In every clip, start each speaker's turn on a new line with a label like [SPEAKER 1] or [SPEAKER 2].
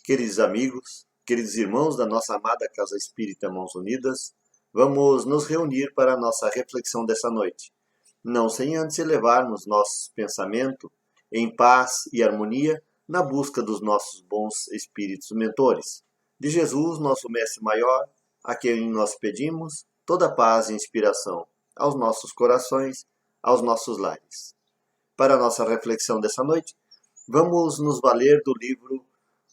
[SPEAKER 1] Queridos amigos, queridos irmãos da nossa amada Casa Espírita Mãos Unidas, vamos nos reunir para a nossa reflexão dessa noite. Não sem antes elevarmos nossos pensamentos em paz e harmonia na busca dos nossos bons espíritos mentores. De Jesus, nosso Mestre Maior, a quem nós pedimos toda paz e inspiração aos nossos corações, aos nossos lares. Para a nossa reflexão dessa noite, vamos nos valer do livro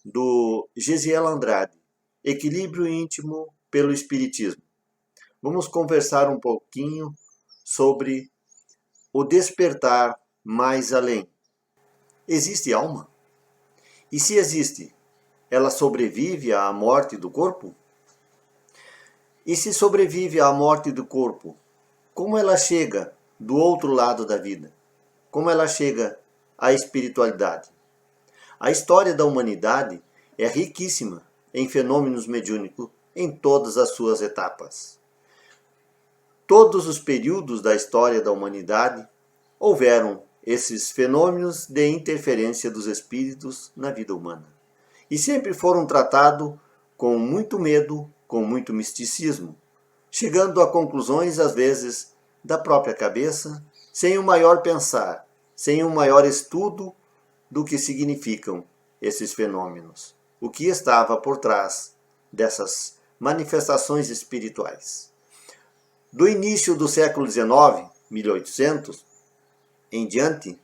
[SPEAKER 1] do Gesiel Andrade, Equilíbrio Íntimo pelo Espiritismo. Vamos conversar um pouquinho sobre o despertar mais além. Existe alma? E se existe, ela sobrevive à morte do corpo? E se sobrevive à morte do corpo, como ela chega do outro lado da vida? Como ela chega à espiritualidade? A história da humanidade é riquíssima em fenômenos mediúnicos em todas as suas etapas. Todos os períodos da história da humanidade houveram esses fenômenos de interferência dos espíritos na vida humana. E sempre foram tratados com muito medo, com muito misticismo, chegando a conclusões às vezes da própria cabeça, sem um maior pensar, sem um maior estudo do que significam esses fenômenos, o que estava por trás dessas manifestações espirituais. Do início do século XIX, 1800, em diante,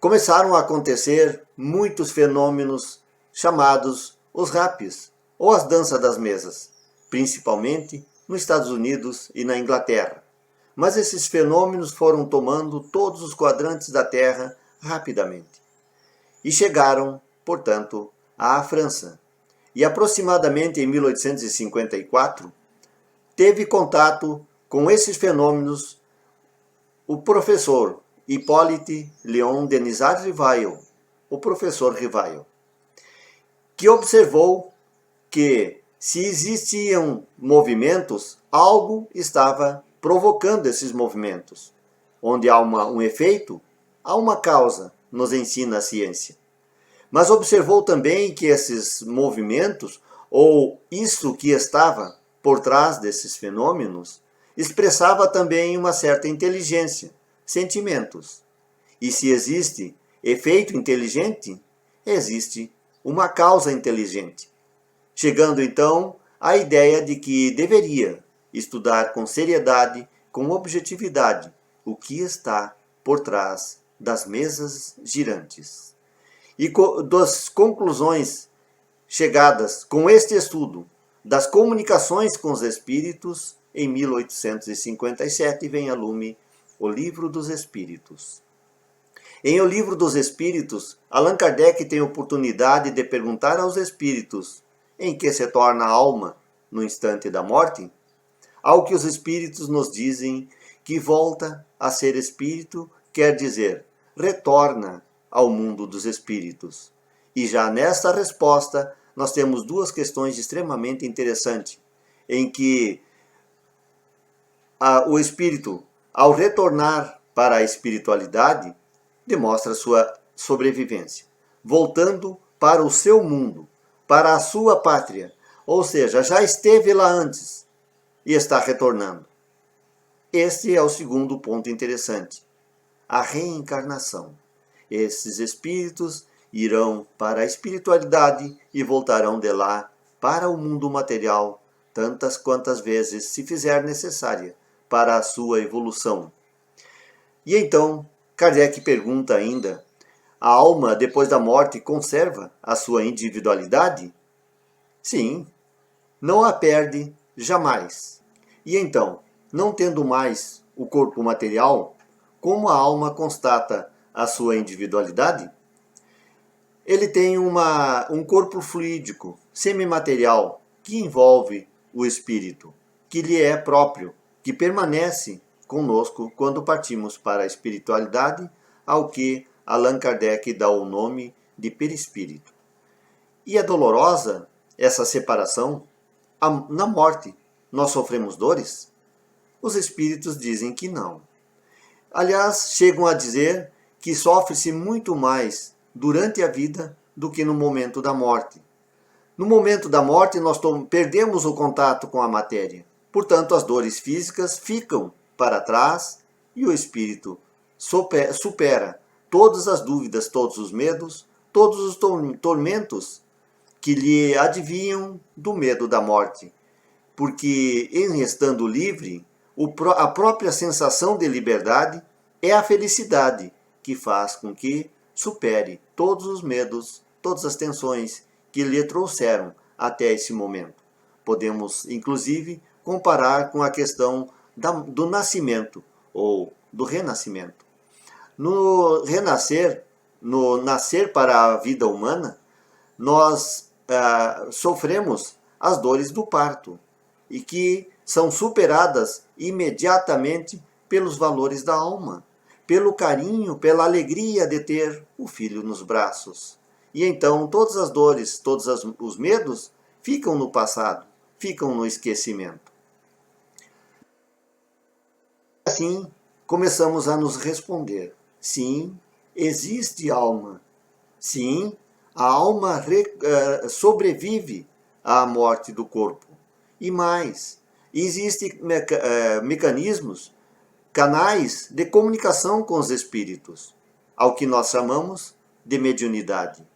[SPEAKER 1] começaram a acontecer muitos fenômenos chamados os rapes, ou as danças das mesas, principalmente nos Estados Unidos e na Inglaterra. Mas esses fenômenos foram tomando todos os quadrantes da Terra rapidamente. E chegaram, portanto, à França. E aproximadamente em 1854, teve contato com esses fenômenos o professor Hippolyte Léon Denisard Rivail, o professor Rivail, que observou que se existiam movimentos, algo estava provocando esses movimentos. Onde há um efeito, há uma causa, nos ensina a ciência. Mas observou também que esses movimentos, ou isso que estava por trás desses fenômenos, expressava também uma certa inteligência, sentimentos. E se existe efeito inteligente, existe uma causa inteligente. Chegando então à ideia de que deveria estudar com seriedade, com objetividade, o que está por trás das mesas girantes. E das conclusões chegadas com este estudo das comunicações com os espíritos, em 1857 vem a lume o Livro dos Espíritos. Em O Livro dos Espíritos, Allan Kardec tem oportunidade de perguntar aos espíritos em que se torna a alma no instante da morte, ao que os espíritos nos dizem que volta a ser espírito, quer dizer, retorna ao mundo dos espíritos. E já nesta resposta, nós temos duas questões extremamente interessantes, em que o espírito, ao retornar para a espiritualidade, demonstra sua sobrevivência, voltando para o seu mundo, para a sua pátria, ou seja, já esteve lá antes e está retornando. Este é o segundo ponto interessante, a reencarnação. Esses espíritos irão para a espiritualidade e voltarão de lá para o mundo material tantas quantas vezes se fizer necessária para a sua evolução. E então, Kardec pergunta ainda, a alma depois da morte conserva a sua individualidade? Sim, não a perde jamais. E então, não tendo mais o corpo material, como a alma constata a sua individualidade? Ele tem um corpo fluídico, semimaterial, que envolve o espírito, que lhe é próprio, que permanece conosco quando partimos para a espiritualidade, ao que Allan Kardec dá o nome de perispírito. E é dolorosa essa separação? Na morte, nós sofremos dores? Os espíritos dizem que não. Aliás, chegam a dizer que sofre-se muito mais durante a vida do que no momento da morte. No momento da morte, nós perdemos o contato com a matéria. Portanto, as dores físicas ficam para trás e o espírito supera todas as dúvidas, todos os medos, todos os tormentos que lhe adivinham do medo da morte. Porque, em estando livre, a própria sensação de liberdade é a felicidade que faz com que supere todos os medos, todas as tensões que lhe trouxeram até esse momento. Podemos, inclusive, comparar com a questão do nascimento ou do renascimento. No renascer, no nascer para a vida humana, nós sofremos as dores do parto e que são superadas imediatamente pelos valores da alma, pelo carinho, pela alegria de ter o filho nos braços. E então todas as dores, todos os medos ficam no passado, ficam no esquecimento. Assim, começamos a nos responder: sim, existe alma. Sim, a alma sobrevive à morte do corpo. E mais, existem mecanismos, canais de comunicação com os espíritos, ao que nós chamamos de mediunidade.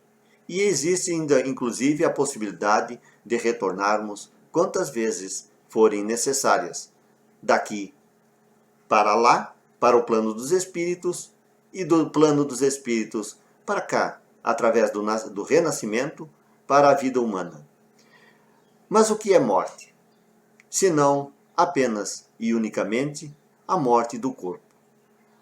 [SPEAKER 1] E existe ainda, inclusive, a possibilidade de retornarmos quantas vezes forem necessárias, daqui para lá, para o plano dos espíritos, e do plano dos espíritos para cá, através do renascimento, para a vida humana. Mas o que é morte? Senão apenas e unicamente a morte do corpo.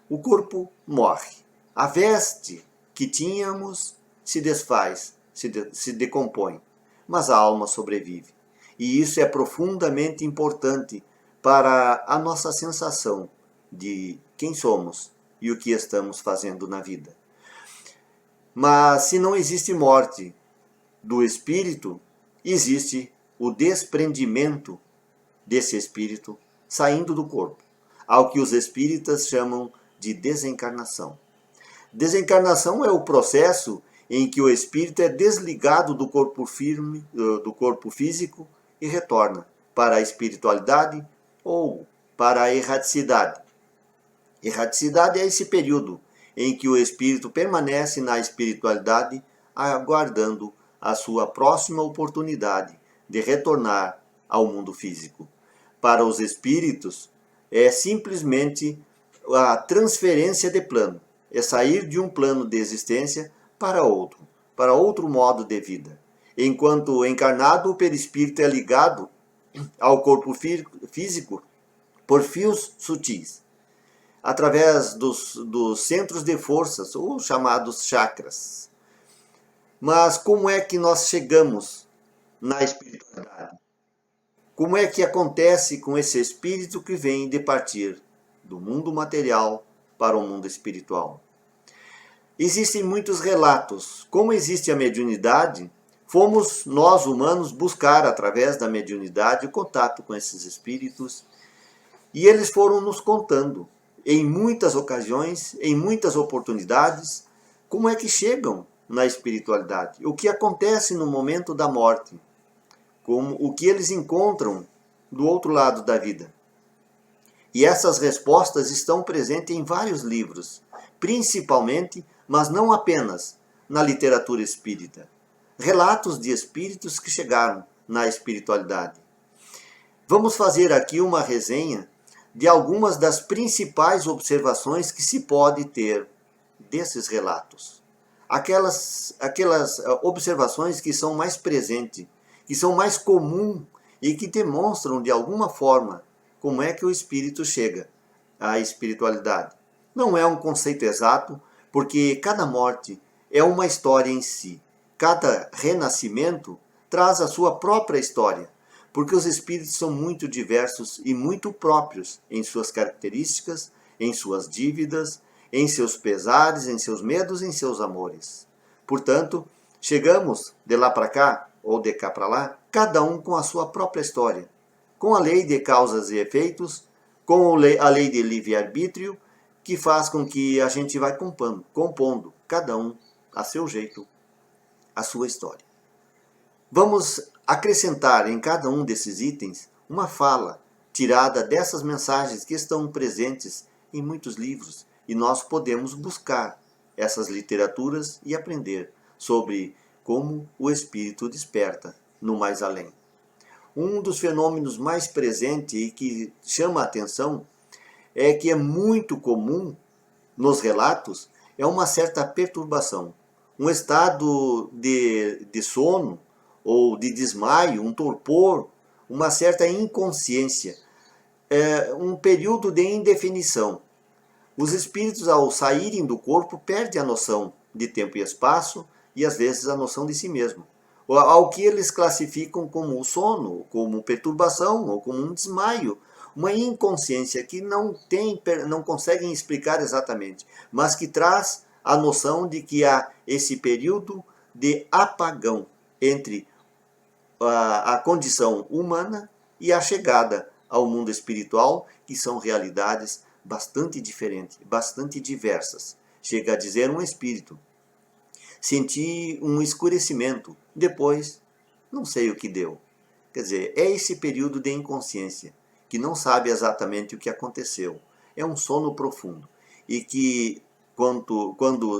[SPEAKER 1] O corpo morre. A veste que tínhamos se desfaz, se decompõe, mas a alma sobrevive. E isso é profundamente importante para a nossa sensação de quem somos e o que estamos fazendo na vida. Mas se não existe morte do espírito, existe o desprendimento desse espírito saindo do corpo, ao que os espíritas chamam de desencarnação. Desencarnação é o processo em que o espírito é desligado do corpo do corpo físico e retorna para a espiritualidade ou para a erraticidade. Erraticidade é esse período em que o espírito permanece na espiritualidade, aguardando a sua próxima oportunidade de retornar ao mundo físico. Para os espíritos, é simplesmente a transferência de plano, é sair de um plano de existência para outro modo de vida. Enquanto encarnado, o perispírito é ligado ao corpo físico por fios sutis, através dos centros de forças, ou chamados chakras. Mas como é que nós chegamos na espiritualidade? Como é que acontece com esse espírito que vem de partir do mundo material para o mundo espiritual? Existem muitos relatos. Como existe a mediunidade, fomos nós humanos buscar através da mediunidade o contato com esses espíritos e eles foram nos contando em muitas ocasiões, em muitas oportunidades, como é que chegam na espiritualidade, o que acontece no momento da morte, como o que eles encontram do outro lado da vida. E essas respostas estão presentes em vários livros, principalmente, mas não apenas, na literatura espírita. Relatos de espíritos que chegaram na espiritualidade. Vamos fazer aqui uma resenha de algumas das principais observações que se pode ter desses relatos. Aquelas observações que são mais presentes, que são mais comuns e que demonstram de alguma forma como é que o espírito chega à espiritualidade. Não é um conceito exato, porque cada morte é uma história em si. Cada renascimento traz a sua própria história, porque os espíritos são muito diversos e muito próprios em suas características, em suas dívidas, em seus pesares, em seus medos, em seus amores. Portanto, chegamos de lá para cá, ou de cá para lá, cada um com a sua própria história, com a lei de causas e efeitos, com a lei de livre-arbítrio, que faz com que a gente vai compondo, cada um a seu jeito, a sua história. Vamos acrescentar em cada um desses itens uma fala tirada dessas mensagens que estão presentes em muitos livros, e nós podemos buscar essas literaturas e aprender sobre como o espírito desperta no mais além. Um dos fenômenos mais presentes e que chama a atenção é que é muito comum nos relatos é uma certa perturbação, um estado de sono ou de desmaio, um torpor, uma certa inconsciência, um período de indefinição. Os espíritos, ao saírem do corpo, perdem a noção de tempo e espaço e, às vezes, a noção de si mesmo. Ao que eles classificam como sono, como perturbação ou como um desmaio, uma inconsciência que não conseguem explicar exatamente, mas que traz a noção de que há esse período de apagão entre a condição humana e a chegada ao mundo espiritual, que são realidades bastante diferentes, bastante diversas. Chega a dizer um espírito: senti um escurecimento, depois não sei o que deu. Quer dizer, é esse período de inconsciência, que não sabe exatamente o que aconteceu. É um sono profundo. E que, quando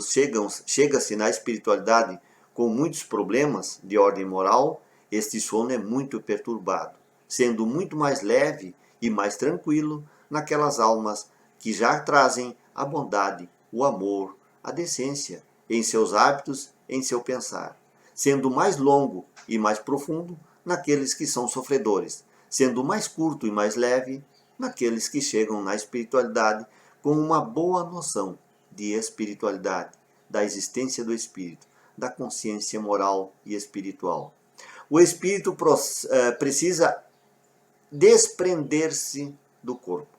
[SPEAKER 1] chega-se na espiritualidade com muitos problemas de ordem moral, este sono é muito perturbado, sendo muito mais leve e mais tranquilo naquelas almas que já trazem a bondade, o amor, a decência em seus hábitos, em seu pensar, sendo mais longo e mais profundo naqueles que são sofredores, sendo mais curto e mais leve naqueles que chegam na espiritualidade com uma boa noção de espiritualidade, da existência do espírito, da consciência moral e espiritual. O espírito precisa desprender-se do corpo.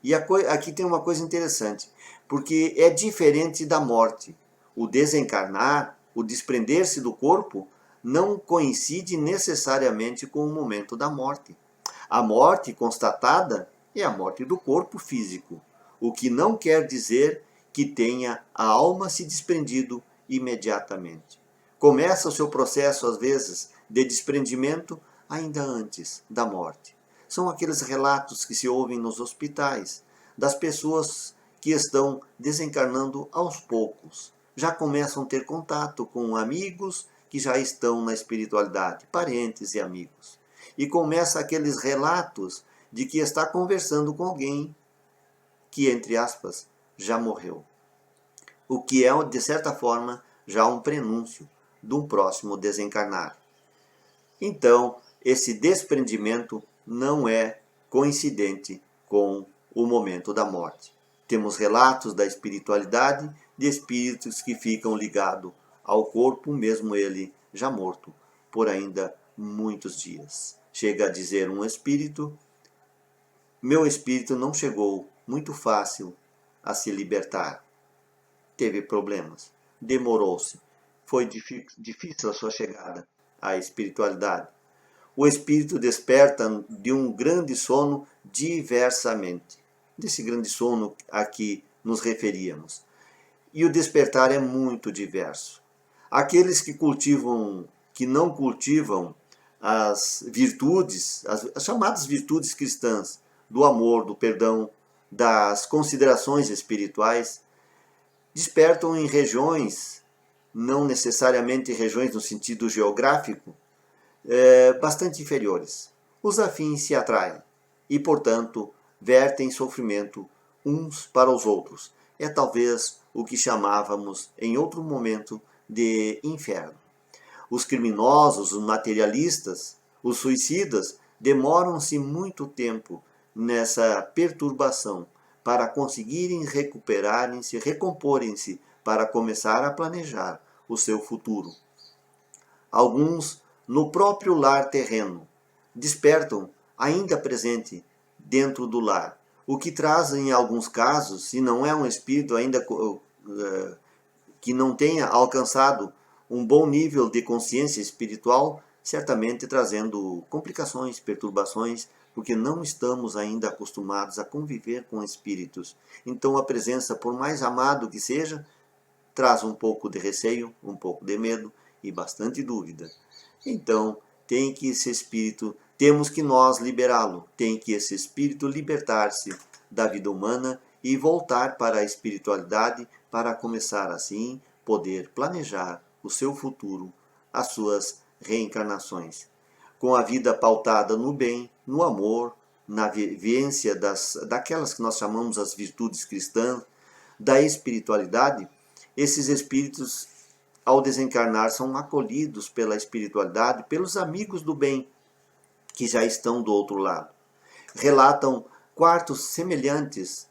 [SPEAKER 1] E aqui tem uma coisa interessante, porque é diferente da morte. O desencarnar, o desprender-se do corpo, não coincide necessariamente com o momento da morte. A morte constatada é a morte do corpo físico, o que não quer dizer que tenha a alma se desprendido imediatamente. Começa o seu processo, às vezes, de desprendimento ainda antes da morte. São aqueles relatos que se ouvem nos hospitais, das pessoas que estão desencarnando aos poucos. Já começam a ter contato com amigos que já estão na espiritualidade, parentes e amigos. E começa aqueles relatos de que está conversando com alguém que, entre aspas, já morreu. O que é, de certa forma, já um prenúncio de um próximo desencarnar. Então, esse desprendimento não é coincidente com o momento da morte. Temos relatos da espiritualidade de espíritos que ficam ligados ao corpo, mesmo ele já morto, por ainda muitos dias. Chega a dizer um espírito: meu espírito não chegou muito fácil a se libertar. Teve problemas, demorou-se, foi difícil a sua chegada à espiritualidade. O espírito desperta de um grande sono diversamente, desse grande sono a que nos referíamos. E o despertar é muito diverso. Aqueles que não cultivam as virtudes, as chamadas virtudes cristãs, do amor, do perdão, das considerações espirituais, despertam em regiões, não necessariamente regiões no sentido geográfico, bastante inferiores. Os afins se atraem e, portanto, vertem sofrimento uns para os outros. É talvez o que chamávamos em outro momento de inferno. Os criminosos, os materialistas, os suicidas demoram-se muito tempo nessa perturbação para conseguirem recuperarem-se, recomporem-se, para começar a planejar o seu futuro. Alguns, no próprio lar terreno, despertam ainda presente dentro do lar, o que traz em alguns casos, se não é um espírito ainda que não tenha alcançado um bom nível de consciência espiritual, certamente trazendo complicações, perturbações, porque não estamos ainda acostumados a conviver com espíritos. Então a presença, por mais amado que seja, traz um pouco de receio, um pouco de medo e bastante dúvida. Então, temos que nós liberá-lo, tem que esse espírito libertar-se da vida humana e voltar para a espiritualidade para começar assim poder planejar o seu futuro, as suas reencarnações. Com a vida pautada no bem, no amor, na vivência daquelas que nós chamamos as virtudes cristãs, da espiritualidade, esses espíritos, ao desencarnar, são acolhidos pela espiritualidade, pelos amigos do bem, que já estão do outro lado. Relatam quartos semelhantes,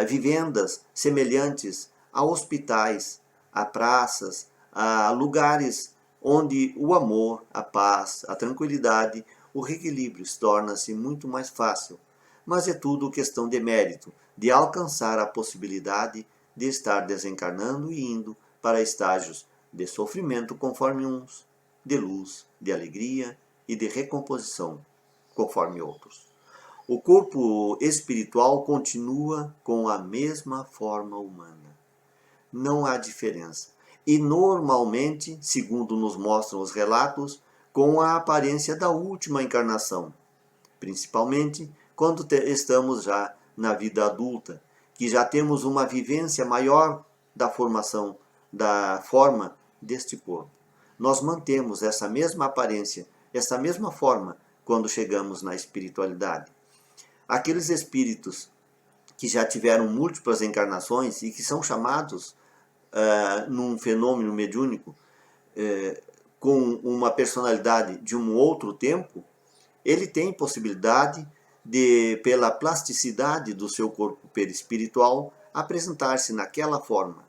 [SPEAKER 1] vivendas semelhantes a hospitais, a praças, a lugares onde o amor, a paz, a tranquilidade, o reequilíbrio torna-se muito mais fácil. Mas é tudo questão de mérito, de alcançar a possibilidade de estar desencarnando e indo para estágios de sofrimento conforme uns, de luz, de alegria e de recomposição conforme outros. O corpo espiritual continua com a mesma forma humana. Não há diferença. E normalmente, segundo nos mostram os relatos, com a aparência da última encarnação, principalmente quando estamos já na vida adulta, que já temos uma vivência maior da formação, da forma deste corpo. Nós mantemos essa mesma aparência, essa mesma forma, quando chegamos na espiritualidade. Aqueles espíritos que já tiveram múltiplas encarnações e que são chamados num fenômeno mediúnico com uma personalidade de um outro tempo, ele tem possibilidade de, pela plasticidade do seu corpo perispiritual, apresentar-se naquela forma,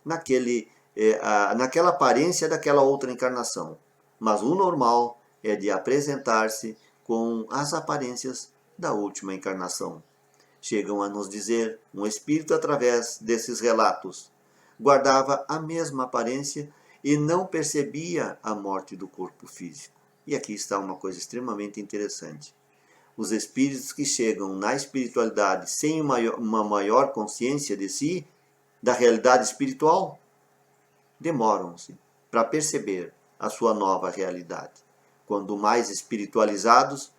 [SPEAKER 1] naquela aparência daquela outra encarnação. Mas o normal é de apresentar-se com as aparências da última encarnação. Chegam a nos dizer, um espírito através desses relatos, guardava a mesma aparência e não percebia a morte do corpo físico. E aqui está uma coisa extremamente interessante. Os espíritos que chegam na espiritualidade sem uma maior consciência de si, da realidade espiritual, demoram-se para perceber a sua nova realidade. Quando mais espiritualizados,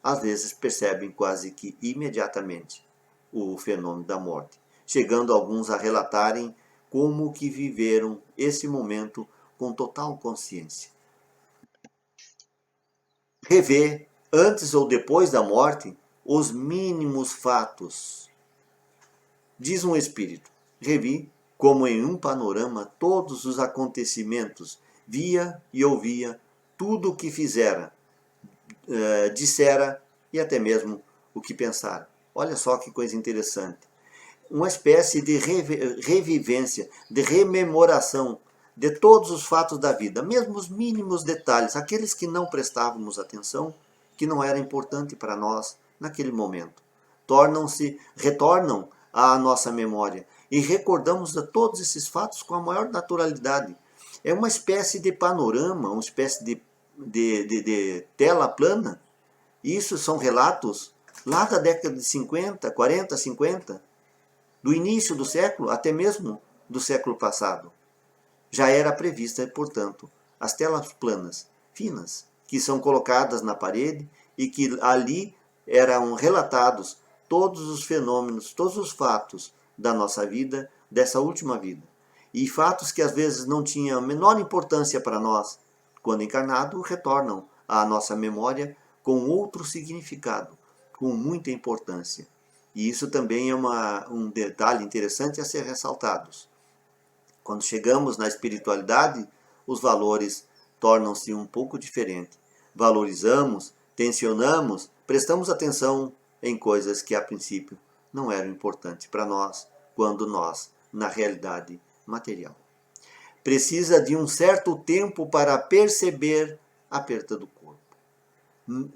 [SPEAKER 1] às vezes percebem quase que imediatamente o fenômeno da morte, chegando alguns a relatarem como que viveram esse momento com total consciência. Rever, antes ou depois da morte, os mínimos fatos. Diz um espírito, revi como em um panorama todos os acontecimentos, via e ouvia tudo o que fizera, dissera e até mesmo o que pensara. Olha só que coisa interessante. Uma espécie de revivência, de rememoração de todos os fatos da vida, mesmo os mínimos detalhes, aqueles que não prestávamos atenção, que não era importante para nós naquele momento. Retornam à nossa memória e recordamos de todos esses fatos com a maior naturalidade. É uma espécie de panorama, uma espécie de tela plana. Isso são relatos lá da década de 50, 40, 50, do início do século, até mesmo do século passado. Já era prevista, portanto, as telas planas, finas, que são colocadas na parede e que ali eram relatados todos os fenômenos, todos os fatos da nossa vida, dessa última vida. E fatos que às vezes não tinham a menor importância para nós, quando encarnado, retornam à nossa memória com outro significado, com muita importância. E isso também é um detalhe interessante a ser ressaltado. Quando chegamos na espiritualidade, os valores tornam-se um pouco diferentes. Valorizamos, tensionamos, prestamos atenção em coisas que a princípio não eram importantes para nós, quando nós, na realidade material. Precisa de um certo tempo para perceber a perda do corpo.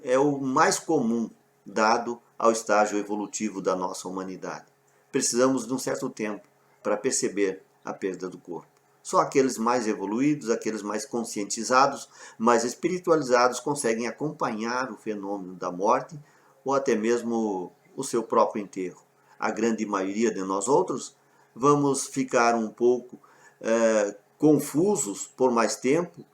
[SPEAKER 1] É o mais comum dado ao estágio evolutivo da nossa humanidade. Precisamos de um certo tempo para perceber a perda do corpo. Só aqueles mais evoluídos, aqueles mais conscientizados, mais espiritualizados conseguem acompanhar o fenômeno da morte ou até mesmo o seu próprio enterro. A grande maioria de nós outros vamos ficar um pouco confusos por mais tempo,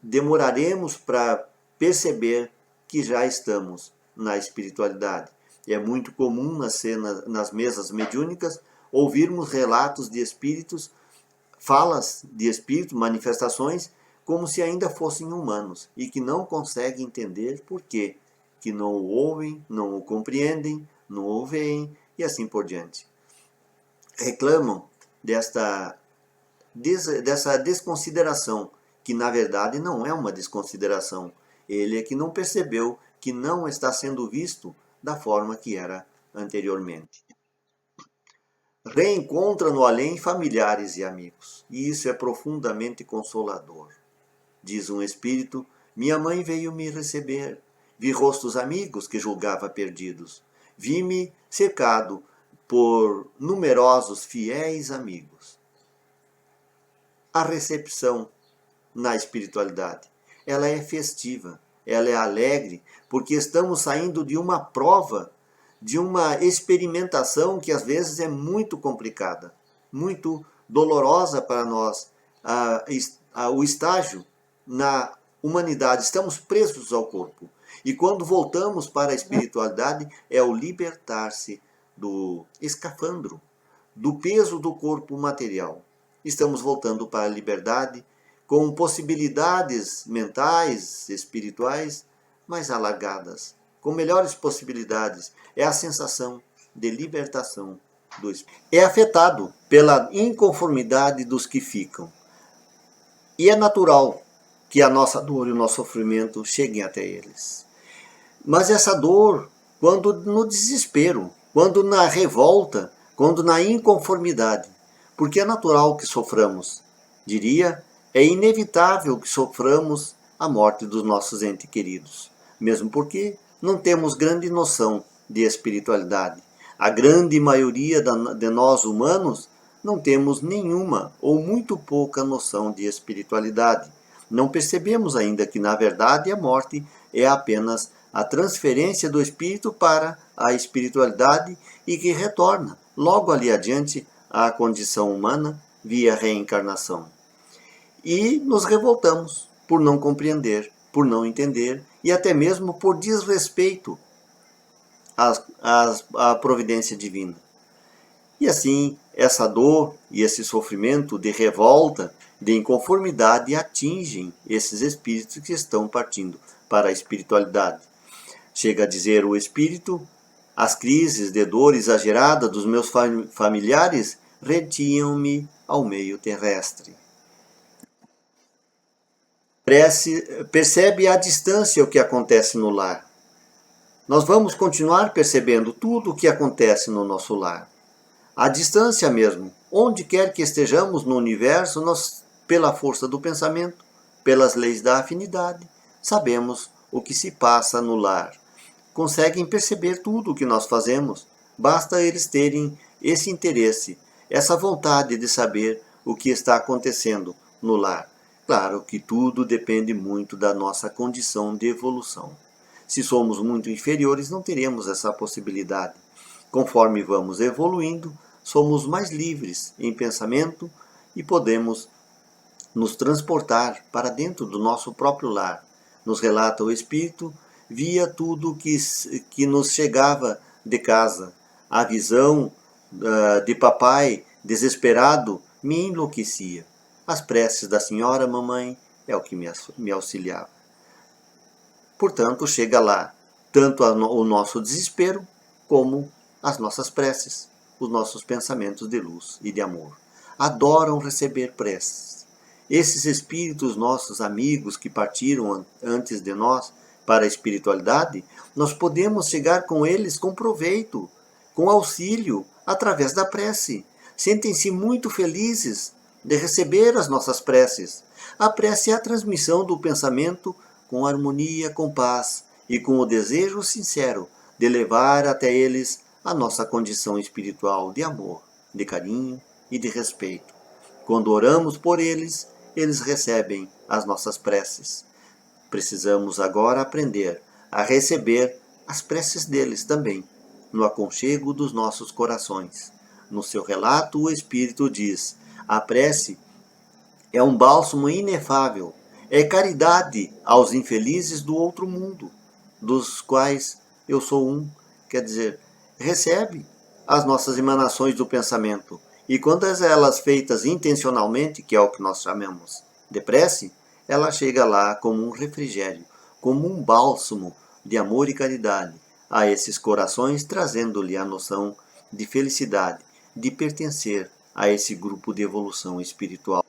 [SPEAKER 1] demoraremos para perceber que já estamos na espiritualidade. É muito comum nas mesas mediúnicas ouvirmos relatos de espíritos, falas de espíritos, manifestações, como se ainda fossem humanos e que não conseguem entender por quê, que não o ouvem, não o compreendem, não o veem e assim por diante. Reclamam dessa desconsideração, que na verdade não é uma desconsideração. Ele é que não percebeu que não está sendo visto da forma que era anteriormente. Reencontra no além familiares e amigos, e isso é profundamente consolador. Diz um espírito: minha mãe veio me receber. Vi rostos amigos que julgava perdidos. Vi-me cercado por numerosos fiéis amigos. A recepção na espiritualidade, ela é festiva, ela é alegre, porque estamos saindo de uma prova, de uma experimentação que às vezes é muito complicada, muito dolorosa para nós. O estágio na humanidade, estamos presos ao corpo. E quando voltamos para a espiritualidade, é o libertar-se do escafandro, do peso do corpo material. Estamos voltando para a liberdade, com possibilidades mentais, espirituais, mais alargadas, com melhores possibilidades. É a sensação de libertação do espírito. É afetado pela inconformidade dos que ficam. E é natural que a nossa dor e o nosso sofrimento cheguem até eles. Mas essa dor, quando no desespero, quando na revolta, quando na inconformidade, porque é natural que soframos. Diria, é inevitável que soframos a morte dos nossos entes queridos, mesmo porque não temos grande noção de espiritualidade. A grande maioria de nós humanos não temos nenhuma ou muito pouca noção de espiritualidade. Não percebemos ainda que, na verdade, a morte é apenas a transferência do espírito para a espiritualidade e que retorna logo ali adiante à condição humana via reencarnação. E nos revoltamos por não compreender, por não entender e até mesmo por desrespeito à providência divina. E assim, essa dor e esse sofrimento de revolta, de inconformidade atingem esses espíritos que estão partindo para a espiritualidade. Chega a dizer o espírito: as crises de dor exagerada dos meus familiares retiam-me ao meio terrestre. Percebe à distância o que acontece no lar. Nós vamos continuar percebendo tudo o que acontece no nosso lar. À distância mesmo, onde quer que estejamos no universo, nós, pela força do pensamento, pelas leis da afinidade, sabemos o que se passa no lar. Conseguem perceber tudo o que nós fazemos, basta eles terem esse interesse, essa vontade de saber o que está acontecendo no lar. Claro que tudo depende muito da nossa condição de evolução. Se somos muito inferiores, não teremos essa possibilidade. Conforme vamos evoluindo, somos mais livres em pensamento e podemos nos transportar para dentro do nosso próprio lar. Nos relata o Espírito, via tudo que nos chegava de casa. A visão de papai desesperado me enlouquecia. As preces da senhora mamãe é o que me auxiliava. Portanto, chega lá tanto o nosso desespero como as nossas preces, os nossos pensamentos de luz e de amor. Adoram receber preces. Esses espíritos nossos amigos que partiram antes de nós para a espiritualidade, nós podemos chegar com eles com proveito, com auxílio, através da prece. Sentem-se muito felizes de receber as nossas preces. A prece é a transmissão do pensamento com harmonia, com paz e com o desejo sincero de levar até eles a nossa condição espiritual de amor, de carinho e de respeito. Quando oramos por eles, eles recebem as nossas preces. Precisamos agora aprender a receber as preces deles também, no aconchego dos nossos corações. No seu relato, o Espírito diz: a prece é um bálsamo inefável, É caridade aos infelizes do outro mundo, dos quais eu sou um. Quer dizer, recebe as nossas emanações do pensamento. E quando elas feitas intencionalmente, que é o que nós chamamos de prece, ela chega lá como um refrigério, como um bálsamo de amor e caridade a esses corações, trazendo-lhe a noção de felicidade, de pertencer a esse grupo de evolução espiritual.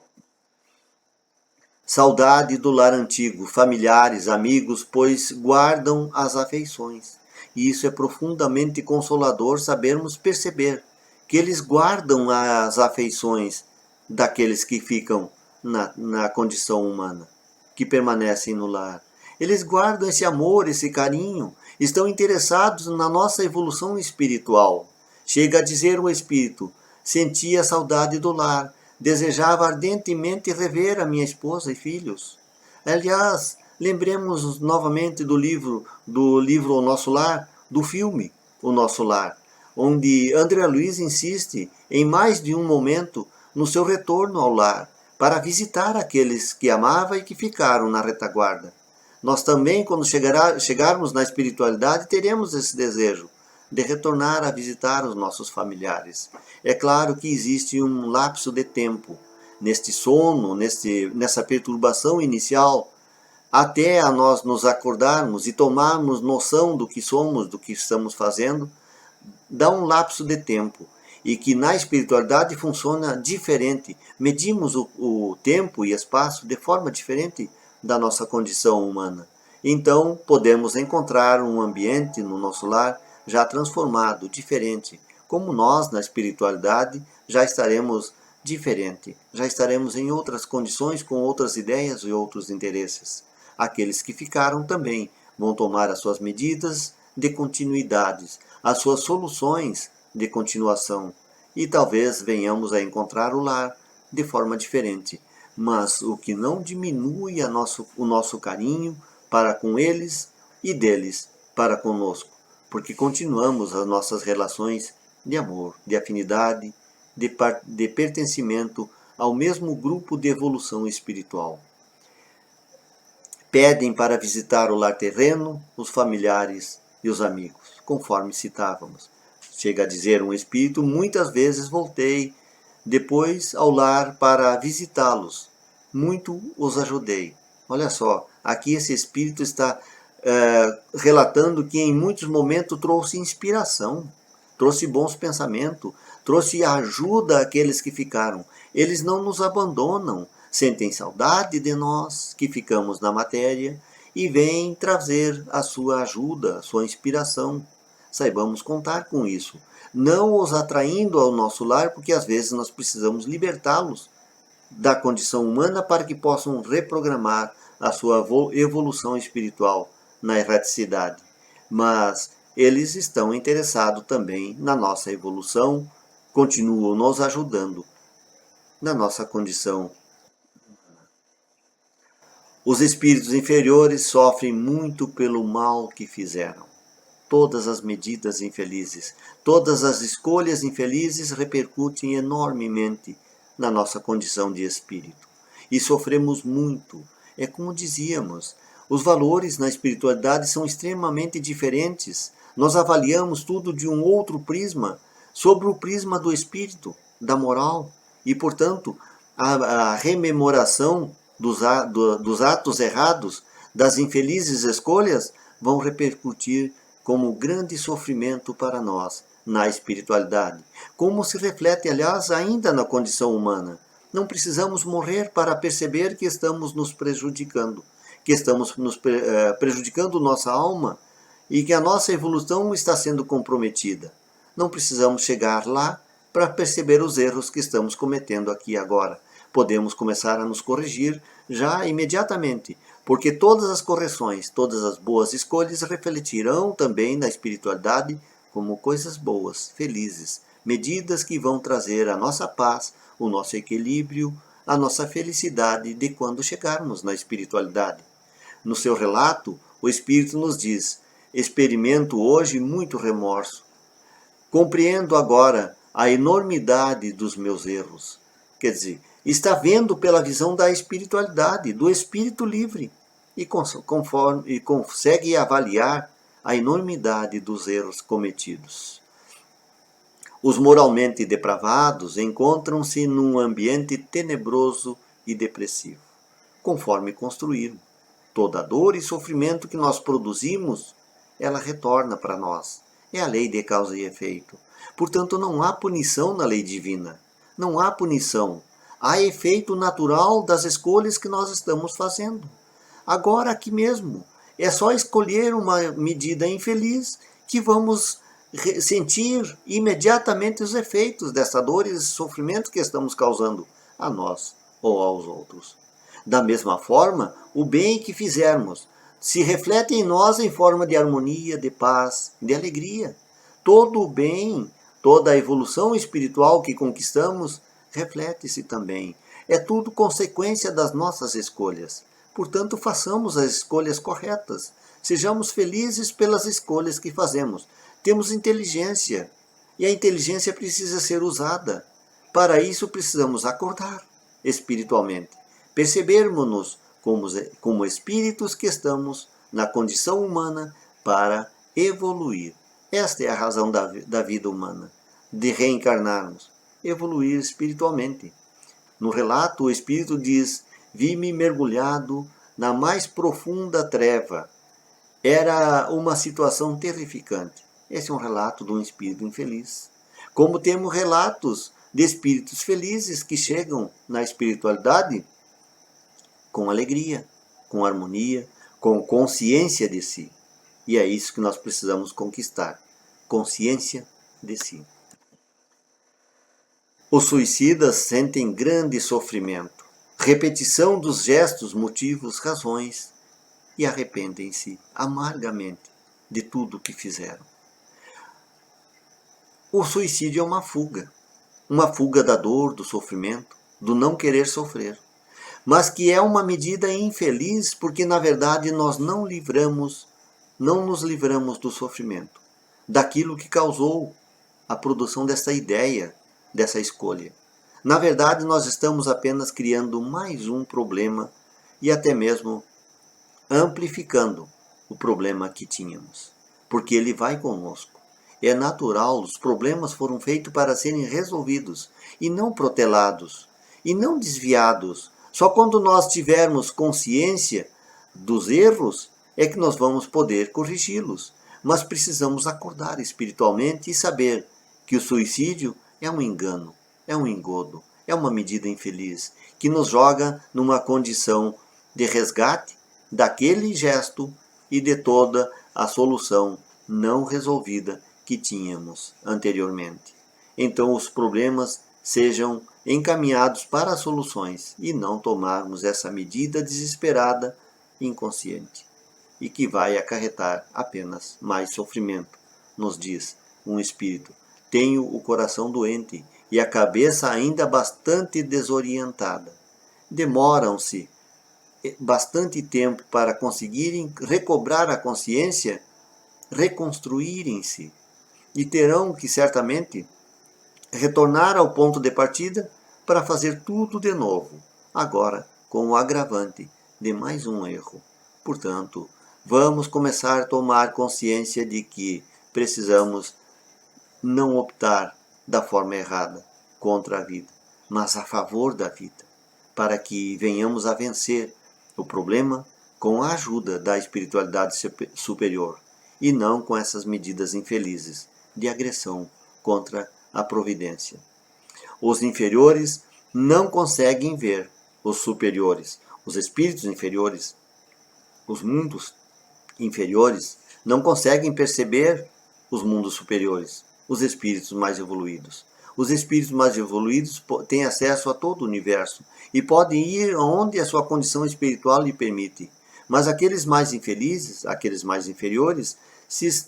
[SPEAKER 1] Saudade do lar antigo, familiares, amigos, pois guardam as afeições. E isso é profundamente consolador sabermos perceber que eles guardam as afeições daqueles que ficam na condição humana, que permanecem no lar. Eles guardam esse amor, esse carinho, estão interessados na nossa evolução espiritual. Chega a dizer o Espírito, sentia saudade do lar, desejava ardentemente rever a minha esposa e filhos. Aliás, lembremos novamente do livro O Nosso Lar, do filme O Nosso Lar, onde André Luiz insiste em mais de um momento no seu retorno ao lar, para visitar aqueles que amava e que ficaram na retaguarda. Nós também, quando chegarmos na espiritualidade, teremos esse desejo de retornar a visitar os nossos familiares. É claro que existe um lapso de tempo neste sono, nessa perturbação inicial, até a nós nos acordarmos e tomarmos noção do que somos, do que estamos fazendo, dá um lapso de tempo. E que na espiritualidade funciona diferente. Medimos o tempo e espaço de forma diferente da nossa condição humana. Então, podemos encontrar um ambiente no nosso lar já transformado, diferente. Como nós, na espiritualidade, já estaremos diferente. Já estaremos em outras condições, com outras ideias e outros interesses. Aqueles que ficaram também vão tomar as suas medidas de continuidades, as suas soluções de continuação. E talvez venhamos a encontrar o lar de forma diferente. Mas o que não diminui o nosso carinho para com eles e deles para conosco, porque continuamos as nossas relações de amor, de afinidade, de pertencimento ao mesmo grupo de evolução espiritual. Pedem para visitar o lar terreno, os familiares e os amigos, conforme citávamos. Chega a dizer um espírito, muitas vezes voltei depois ao lar para visitá-los. Muito os ajudei. Olha só, aqui esse espírito está relatando que em muitos momentos trouxe inspiração, trouxe bons pensamentos, trouxe ajuda àqueles que ficaram. Eles não nos abandonam, sentem saudade de nós que ficamos na matéria e vêm trazer a sua ajuda, a sua inspiração. Saibamos contar com isso, não os atraindo ao nosso lar, porque às vezes nós precisamos libertá-los da condição humana para que possam reprogramar a sua evolução espiritual na erraticidade. Mas eles estão interessados também na nossa evolução, continuam nos ajudando na nossa condição. Os espíritos inferiores sofrem muito pelo mal que fizeram. Todas as medidas infelizes, todas as escolhas infelizes repercutem enormemente na nossa condição de espírito. E sofremos muito. É como dizíamos, os valores na espiritualidade são extremamente diferentes. Nós avaliamos tudo de um outro prisma, sobre o prisma do espírito, da moral. E, portanto, a rememoração dos atos errados, das infelizes escolhas, vão repercutir como grande sofrimento para nós na espiritualidade, como se reflete, aliás, ainda na condição humana. Não precisamos morrer para perceber que estamos nos prejudicando, que estamos prejudicando nossa alma e que a nossa evolução está sendo comprometida. Não precisamos chegar lá para perceber os erros que estamos cometendo aqui agora. Podemos começar a nos corrigir já imediatamente, porque todas as correções, todas as boas escolhas refletirão também na espiritualidade como coisas boas, felizes, medidas que vão trazer a nossa paz, o nosso equilíbrio, a nossa felicidade de quando chegarmos na espiritualidade. No seu relato, o Espírito nos diz: experimento hoje muito remorso. Compreendo agora a enormidade dos meus erros. Quer dizer, está vendo pela visão da espiritualidade, do espírito livre, e consegue avaliar a enormidade dos erros cometidos. Os moralmente depravados encontram-se num ambiente tenebroso e depressivo, conforme construíram. Toda dor e sofrimento que nós produzimos, ela retorna para nós. É a lei de causa e efeito. Portanto, não há punição na lei divina. Não há punição. Há efeito natural das escolhas que nós estamos fazendo. Agora, aqui mesmo, é só escolher uma medida infeliz que vamos sentir imediatamente os efeitos dessa dor e desse sofrimento que estamos causando a nós ou aos outros. Da mesma forma, o bem que fizermos se reflete em nós em forma de harmonia, de paz, de alegria. Todo o bem, toda a evolução espiritual que conquistamos, reflete-se também. É tudo consequência das nossas escolhas. Portanto, façamos as escolhas corretas. Sejamos felizes pelas escolhas que fazemos. Temos inteligência, e a inteligência precisa ser usada. Para isso, precisamos acordar espiritualmente. Percebermos-nos como espíritos que estamos na condição humana para evoluir. Esta é a razão da vida humana, de reencarnarmos, evoluir espiritualmente. No relato, o espírito diz: vi-me mergulhado na mais profunda treva. Era uma situação terrificante. Esse é um relato de um espírito infeliz. Como temos relatos de espíritos felizes que chegam na espiritualidade com alegria, com harmonia, com consciência de si. E é isso que nós precisamos conquistar, consciência de si. Os suicidas sentem grande sofrimento, repetição dos gestos, motivos, razões, e arrependem-se amargamente de tudo o que fizeram. O suicídio é uma fuga da dor, do sofrimento, do não querer sofrer, mas que é uma medida infeliz porque, na verdade, nós não nos livramos do sofrimento, daquilo que causou a produção dessa ideia, dessa escolha. Na verdade, nós estamos apenas criando mais um problema e até mesmo amplificando o problema que tínhamos, porque ele vai conosco. É natural, os problemas foram feitos para serem resolvidos e não protelados, e não desviados. Só quando nós tivermos consciência dos erros é que nós vamos poder corrigi-los. Mas precisamos acordar espiritualmente e saber que o suicídio é um engano, é um engodo, é uma medida infeliz, que nos joga numa condição de resgate daquele gesto e de toda a solução não resolvida que tínhamos anteriormente. Então os problemas sejam encaminhados para soluções e não tomarmos essa medida desesperada, inconsciente, e que vai acarretar apenas mais sofrimento. Nos diz um espírito: tenho o coração doente e a cabeça ainda bastante desorientada. Demoram-se bastante tempo para conseguirem recobrar a consciência, reconstruírem-se, e terão que certamente retornar ao ponto de partida para fazer tudo de novo, agora com o agravante de mais um erro. Portanto, vamos começar a tomar consciência de que precisamos não optar da forma errada contra a vida, mas a favor da vida, para que venhamos a vencer o problema com a ajuda da espiritualidade superior e não com essas medidas infelizes de agressão contra a providência. Os inferiores não conseguem ver os superiores, os espíritos inferiores, os mundos inferiores não conseguem perceber os mundos superiores, os espíritos mais evoluídos. Os espíritos mais evoluídos têm acesso a todo o universo e podem ir aonde a sua condição espiritual lhe permite. Mas aqueles mais infelizes, aqueles mais inferiores,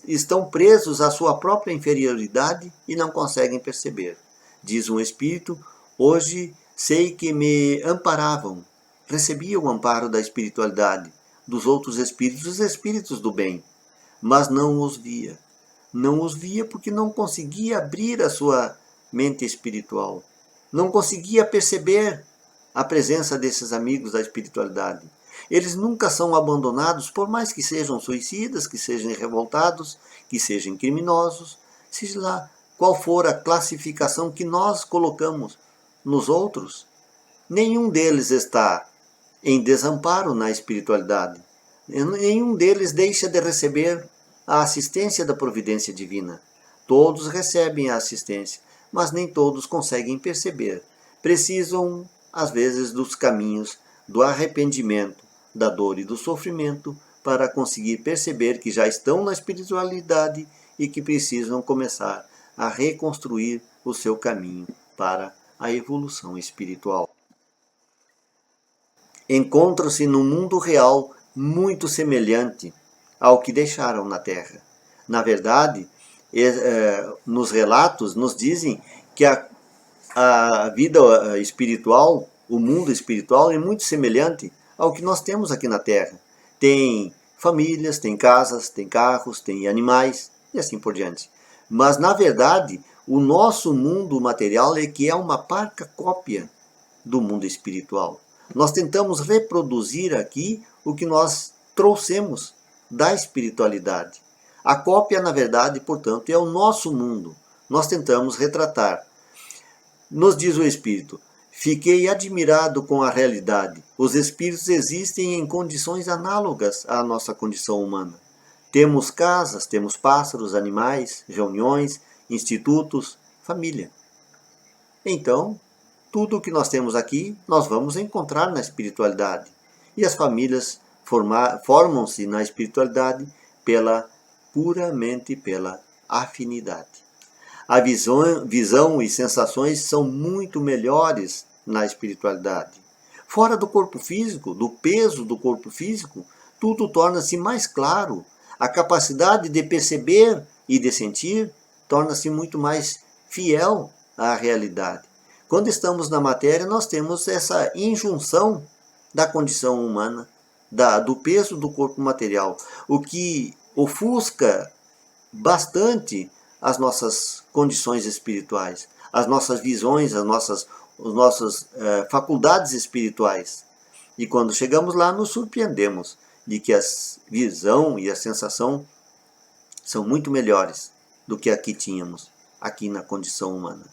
[SPEAKER 1] estão presos à sua própria inferioridade e não conseguem perceber. Diz um espírito: hoje sei que me amparavam, recebia o amparo da espiritualidade, dos outros espíritos, os espíritos do bem, mas não os via. Não os via porque não conseguia abrir a sua mente espiritual. Não conseguia perceber a presença desses amigos da espiritualidade. Eles nunca são abandonados, por mais que sejam suicidas, que sejam revoltados, que sejam criminosos, seja lá qual for a classificação que nós colocamos nos outros, nenhum deles está em desamparo na espiritualidade. Nenhum deles deixa de receber a assistência da providência divina. Todos recebem a assistência, mas nem todos conseguem perceber. Precisam, às vezes, dos caminhos do arrependimento, da dor e do sofrimento para conseguir perceber que já estão na espiritualidade e que precisam começar a reconstruir o seu caminho para a evolução espiritual. Encontram-se no mundo real muito semelhante ao que deixaram na Terra. Na verdade, nos relatos nos dizem que a vida espiritual, o mundo espiritual é muito semelhante ao que nós temos aqui na Terra. Tem famílias, tem casas, tem carros, tem animais e assim por diante. Mas, na verdade, o nosso mundo material é que é uma parca cópia do mundo espiritual. Nós tentamos reproduzir aqui o que nós trouxemos da espiritualidade. A cópia, na verdade, portanto, é o nosso mundo. Nós tentamos retratar. Nos diz o Espírito: fiquei admirado com a realidade. Os espíritos existem em condições análogas à nossa condição humana. Temos casas, temos pássaros, animais, reuniões, institutos, família. Então, tudo o que nós temos aqui, nós vamos encontrar na espiritualidade. E as famílias formam-se na espiritualidade puramente pela afinidade. A visão e sensações são muito melhores na espiritualidade. Fora do corpo físico, do peso do corpo físico, tudo torna-se mais claro. A capacidade de perceber e de sentir torna-se muito mais fiel à realidade. Quando estamos na matéria, nós temos essa injunção da condição humana, do peso do corpo material, o que ofusca bastante as nossas condições espirituais, as nossas visões, as nossas faculdades espirituais. E quando chegamos lá, nos surpreendemos de que a visão e a sensação são muito melhores do que a que tínhamos aqui na condição humana.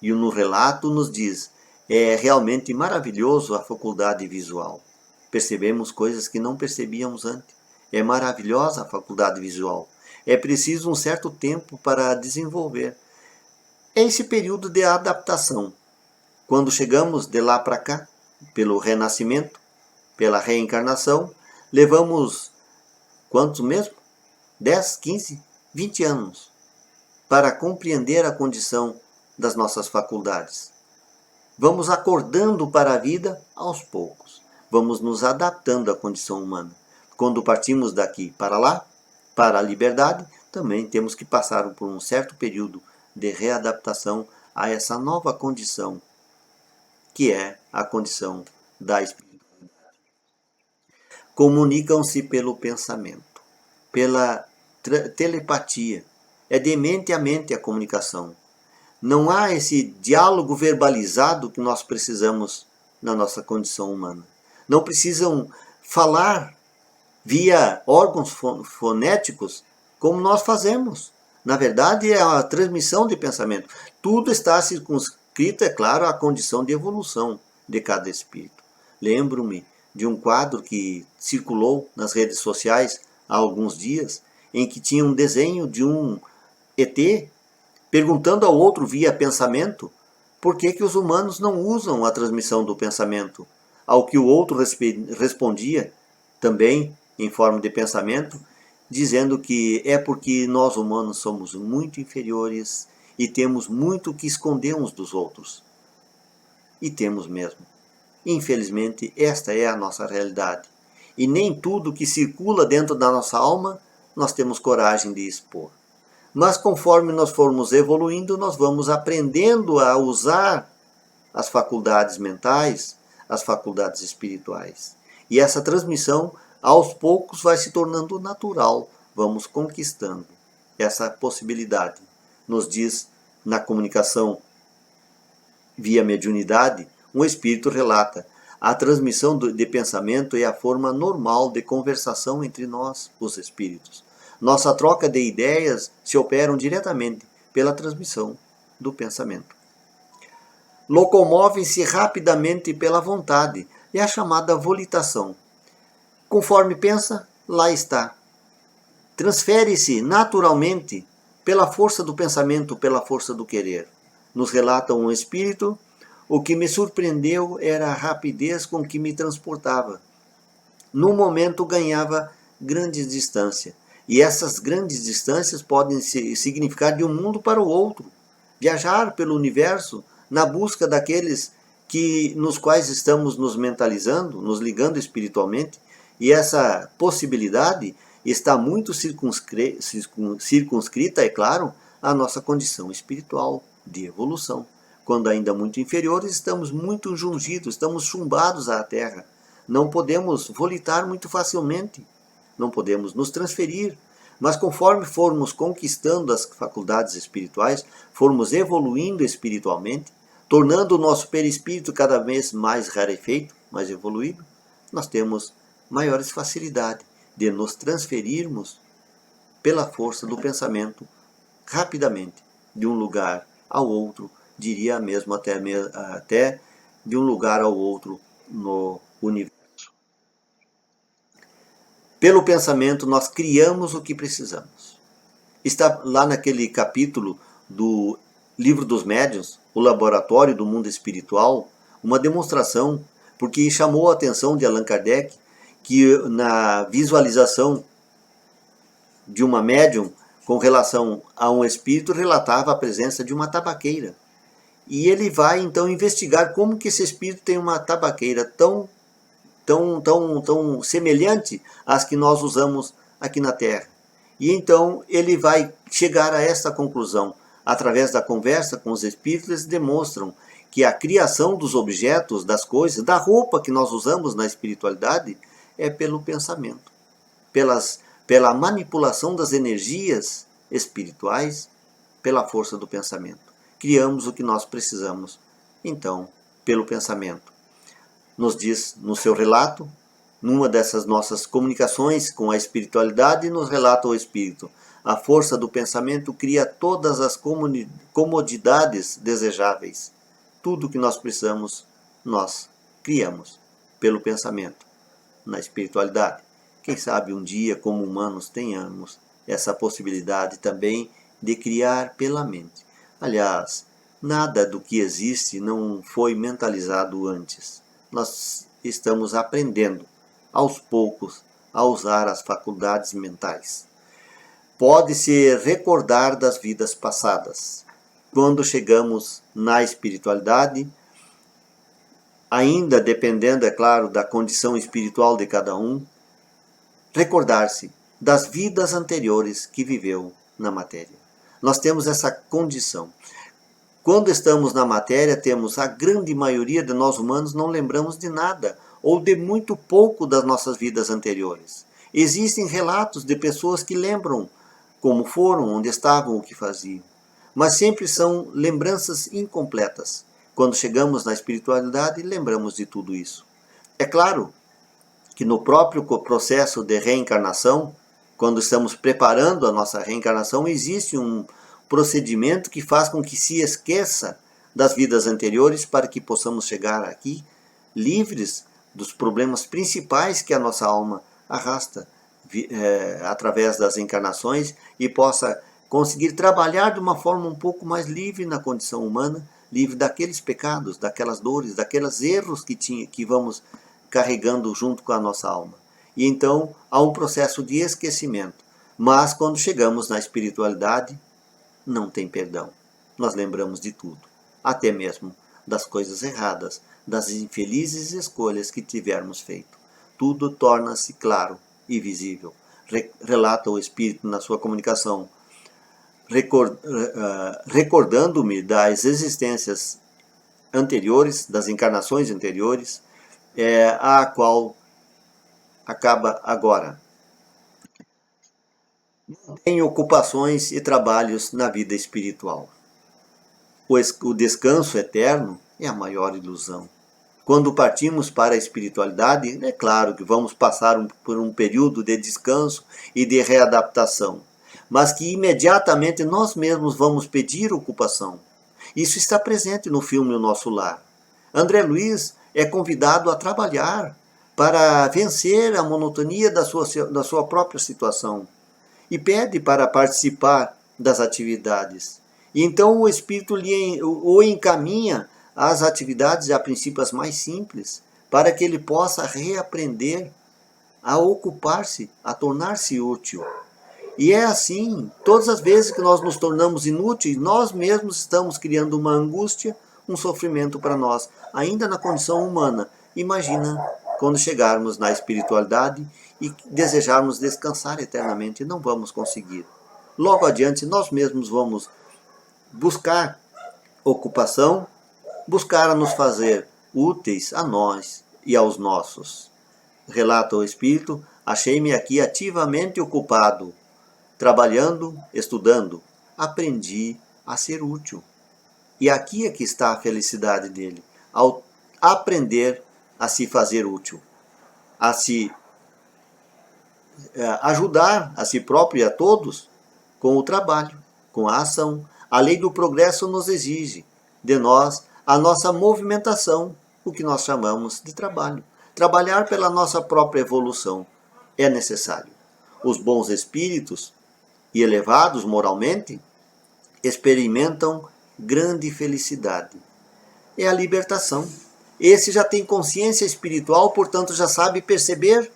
[SPEAKER 1] E no relato nos diz: é realmente maravilhoso a faculdade visual. Percebemos coisas que não percebíamos antes. É maravilhosa a faculdade visual. É preciso um certo tempo para desenvolver. É esse período de adaptação. Quando chegamos de lá para cá, pelo renascimento, pela reencarnação, levamos quantos mesmo? 10, 15, 20 anos para compreender a condição das nossas faculdades. Vamos acordando para a vida aos poucos. Vamos nos adaptando à condição humana. Quando partimos daqui para lá, para a liberdade, também temos que passar por um certo período de readaptação a essa nova condição, que é a condição da espiritualidade. Comunicam-se pelo pensamento, pela telepatia. É de mente a mente a comunicação. Não há esse diálogo verbalizado que nós precisamos na nossa condição humana. Não precisam falar via órgãos fonéticos como nós fazemos. Na verdade, é a transmissão de pensamento. Tudo está circunscrito, é claro, à condição de evolução de cada espírito. Lembro-me de um quadro que circulou nas redes sociais há alguns dias, em que tinha um desenho de um ET perguntando ao outro via pensamento por que os humanos não usam a transmissão do pensamento. Ao que o outro respondia, também em forma de pensamento, dizendo que é porque nós humanos somos muito inferiores e temos muito que esconder uns dos outros. E temos mesmo. Infelizmente, esta é a nossa realidade. E nem tudo que circula dentro da nossa alma nós temos coragem de expor. Mas conforme nós formos evoluindo, nós vamos aprendendo a usar as faculdades mentais, as faculdades espirituais. E essa transmissão, aos poucos, vai se tornando natural. Vamos conquistando essa possibilidade. Nos diz na comunicação via mediunidade um espírito relata: a transmissão de pensamento é a forma normal de conversação entre nós, os espíritos. Nossa troca de ideias se operam diretamente pela transmissão do pensamento. Locomovem-se rapidamente pela vontade, é a chamada volitação. Conforme pensa, lá está. Transfere-se naturalmente pela força do pensamento, pela força do querer. Nos relata um espírito: o que me surpreendeu era a rapidez com que me transportava. No momento ganhava grande distância. E essas grandes distâncias podem significar de um mundo para o outro. Viajar pelo universo na busca daqueles nos quais estamos nos mentalizando, nos ligando espiritualmente. E essa possibilidade está muito circunscrita, é claro, à nossa condição espiritual de evolução. Quando ainda muito inferiores, estamos muito jungidos, estamos chumbados à Terra. Não podemos volitar muito facilmente, não podemos nos transferir. Mas conforme formos conquistando as faculdades espirituais, formos evoluindo espiritualmente, tornando o nosso perispírito cada vez mais rarefeito, mais evoluído, nós temos maiores facilidades de nos transferirmos pela força do pensamento rapidamente de um lugar ao outro, diria mesmo até de um lugar ao outro no universo. Pelo pensamento nós criamos o que precisamos. Está lá naquele capítulo do Livro dos Médiuns, o Laboratório do Mundo Espiritual, uma demonstração, porque chamou a atenção de Allan Kardec que na visualização de uma médium com relação a um espírito relatava a presença de uma tabaqueira. E ele vai então investigar como que esse espírito tem uma tabaqueira tão semelhante às que nós usamos aqui na Terra. E então ele vai chegar a essa conclusão. Através da conversa com os espíritos, eles demonstram que a criação dos objetos, das coisas, da roupa que nós usamos na espiritualidade, é pelo pensamento, pela manipulação das energias espirituais, pela força do pensamento. Criamos o que nós precisamos, então, pelo pensamento. Nos diz no seu relato, numa dessas nossas comunicações com a espiritualidade, nos relata o Espírito: a força do pensamento cria todas as comodidades desejáveis. Tudo o que nós precisamos, nós criamos pelo pensamento. Na espiritualidade, quem sabe um dia, como humanos, tenhamos essa possibilidade também de criar pela mente. Aliás, nada do que existe não foi mentalizado antes. Nós estamos aprendendo, aos poucos, a usar as faculdades mentais. Pode-se recordar das vidas passadas. Quando chegamos na espiritualidade, ainda dependendo, é claro, da condição espiritual de cada um, recordar-se das vidas anteriores que viveu na matéria. Nós temos essa condição. Quando estamos na matéria, temos a grande maioria de nós humanos não lembramos de nada, ou de muito pouco das nossas vidas anteriores. Existem relatos de pessoas que lembram como foram, onde estavam, o que faziam. Mas sempre são lembranças incompletas. Quando chegamos na espiritualidade, lembramos de tudo isso. É claro que no próprio processo de reencarnação, quando estamos preparando a nossa reencarnação, existe um procedimento que faz com que se esqueça das vidas anteriores para que possamos chegar aqui livres dos problemas principais que a nossa alma arrasta através das encarnações e possa conseguir trabalhar de uma forma um pouco mais livre na condição humana, livre daqueles pecados, daquelas dores, daqueles erros que vamos carregando junto com a nossa alma. E então há um processo de esquecimento. Mas quando chegamos na espiritualidade, não tem perdão. Nós lembramos de tudo, até mesmo das coisas erradas, das infelizes escolhas que tivermos feito. Tudo torna-se claro e visível. Relata o Espírito na sua comunicação, recordando-me das existências anteriores, das encarnações anteriores, a qual acaba agora. Tem ocupações e trabalhos na vida espiritual. O descanso eterno é a maior ilusão. Quando partimos para a espiritualidade, é claro que vamos passar por um período de descanso e de readaptação, mas que imediatamente nós mesmos vamos pedir ocupação. Isso está presente no filme O Nosso Lar. André Luiz é convidado a trabalhar para vencer a monotonia da sua própria situação e pede para participar das atividades. E então o Espírito o encaminha às atividades, a princípio as mais simples, para que ele possa reaprender a ocupar-se, a tornar-se útil. E é assim, todas as vezes que nós nos tornamos inúteis, nós mesmos estamos criando uma angústia, um sofrimento para nós, ainda na condição humana. Imagina quando chegarmos na espiritualidade e desejarmos descansar eternamente, não vamos conseguir. Logo adiante, nós mesmos vamos buscar ocupação, buscar a nos fazer úteis a nós e aos nossos. Relata o Espírito, achei-me aqui ativamente ocupado, trabalhando, estudando, aprendi a ser útil. E aqui é que está a felicidade dele, ao aprender a se fazer útil, a se ajudar a si próprio e a todos com o trabalho, com a ação. A lei do progresso nos exige de nós a nossa movimentação, o que nós chamamos de trabalho. Trabalhar pela nossa própria evolução é necessário. Os bons espíritos e elevados moralmente experimentam grande felicidade. É a libertação. Esse já tem consciência espiritual, portanto já sabe perceber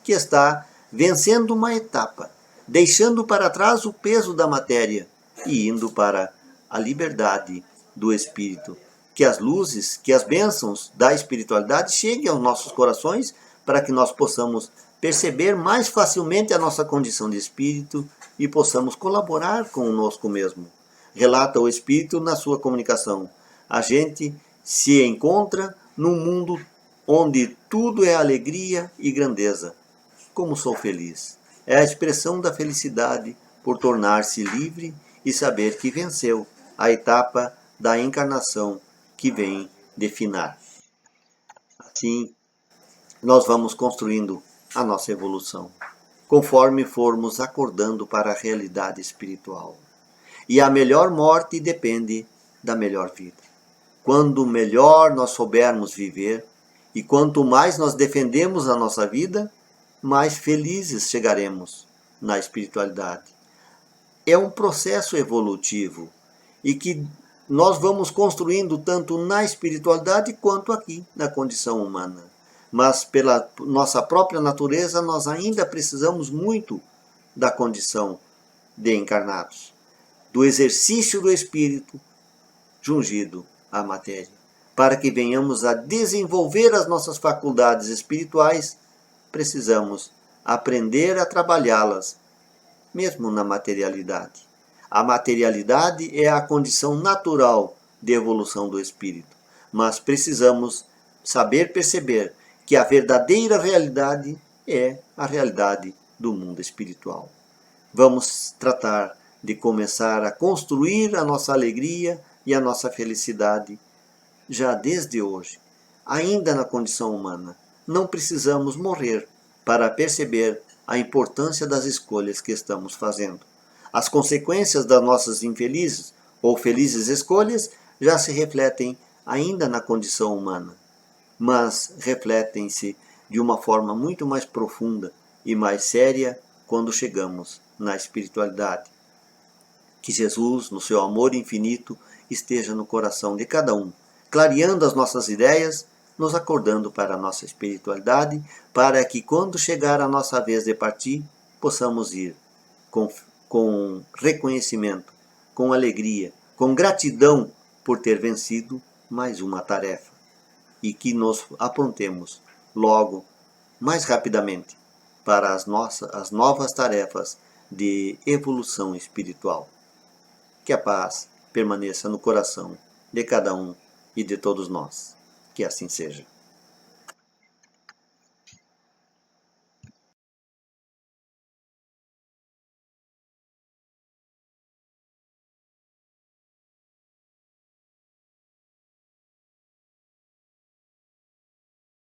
[SPEAKER 1] que está vencendo uma etapa, deixando para trás o peso da matéria e indo para a liberdade do espírito. Que as luzes, que as bênçãos da espiritualidade cheguem aos nossos corações para que nós possamos perceber mais facilmente a nossa condição de espírito e possamos colaborar conosco mesmo. Relata o Espírito na sua comunicação. A gente se encontra num mundo onde tudo é alegria e grandeza. Como sou feliz! É a expressão da felicidade por tornar-se livre e saber que venceu a etapa da encarnação que vem de finar. Assim, nós vamos construindo a nossa evolução, conforme formos acordando para a realidade espiritual. E a melhor morte depende da melhor vida. Quando melhor nós soubermos viver, e quanto mais nós defendemos a nossa vida, mais felizes chegaremos na espiritualidade. É um processo evolutivo, e que nós vamos construindo tanto na espiritualidade quanto aqui, na condição humana. Mas pela nossa própria natureza, nós ainda precisamos muito da condição de encarnados, do exercício do espírito jungido à matéria, para que venhamos a desenvolver as nossas faculdades espirituais, precisamos aprender a trabalhá-las, mesmo na materialidade. A materialidade é a condição natural de evolução do espírito, mas precisamos saber perceber que a verdadeira realidade é a realidade do mundo espiritual. Vamos tratar de começar a construir a nossa alegria e a nossa felicidade já desde hoje, ainda na condição humana. Não precisamos morrer para perceber a importância das escolhas que estamos fazendo. As consequências das nossas infelizes ou felizes escolhas já se refletem ainda na condição humana, mas refletem-se de uma forma muito mais profunda e mais séria quando chegamos na espiritualidade. Que Jesus, no seu amor infinito, esteja no coração de cada um, clareando as nossas ideias, nos acordando para a nossa espiritualidade, para que quando chegar a nossa vez de partir, possamos ir com reconhecimento, com alegria, com gratidão por ter vencido mais uma tarefa. E que nos aprontemos logo, mais rapidamente, para as novas tarefas de evolução espiritual. Que a paz permaneça no coração de cada um e de todos nós. Que assim seja.